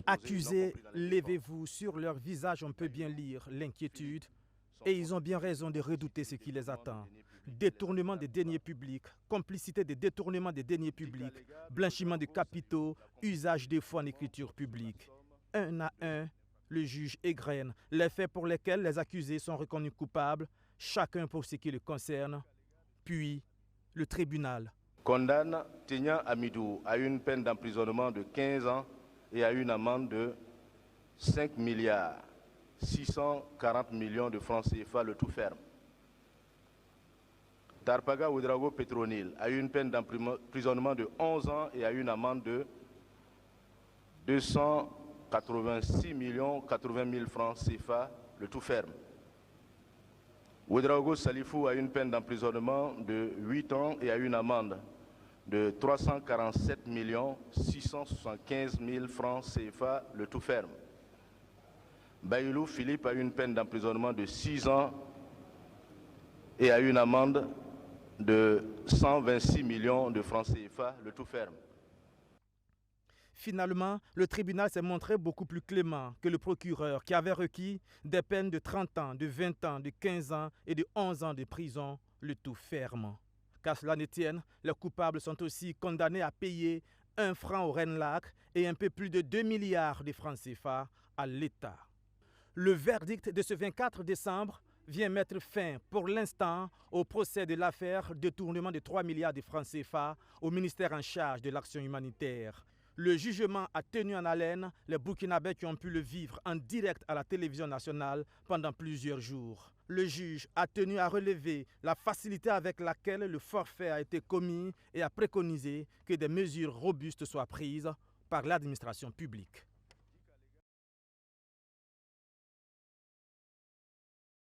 Accusés, levez-vous, sur leur visage on peut bien lire l'inquiétude et ils ont bien raison de redouter ce qui les attend. Détournement des deniers publics, complicité des détournements des deniers publics, blanchiment de capitaux, usage des fonds en écriture publique. Un à un, le juge égrène les faits pour lesquels les accusés sont reconnus coupables, chacun pour ce qui le concerne, puis le tribunal condamne Tenia Amidou à une peine d'emprisonnement de 15 ans et à une amende de 5 milliards 640 millions de francs CFA, le tout ferme. Tarpaga Ouedraogo Petronil a eu une peine d'emprisonnement de 11 ans et a une amende de 286 80 000 francs CFA, le tout ferme. Ouedraogo Salifou a eu une peine d'emprisonnement de 8 ans et a une amende de 347 675 000 francs CFA, le tout ferme. Bayoulou Philippe a eu une peine d'emprisonnement de 6 ans et a une amende de 126 millions de francs CFA, le tout ferme. Finalement, le tribunal s'est montré beaucoup plus clément que le procureur qui avait requis des peines de 30 ans, de 20 ans, de 15 ans et de 11 ans de prison, le tout ferme. Qu'à cela ne tienne, les coupables sont aussi condamnés à payer 1 franc au Renlac et un peu plus de 2 milliards de francs CFA à l'État. Le verdict de ce 24 décembre vient mettre fin pour l'instant au procès de l'affaire détournement de 3 milliards de francs CFA au ministère en charge de l'action humanitaire. Le jugement a tenu en haleine les Burkinabés qui ont pu le vivre en direct à la télévision nationale pendant plusieurs jours. Le juge a tenu à relever la facilité avec laquelle le forfait a été commis et a préconisé que des mesures robustes soient prises par l'administration publique.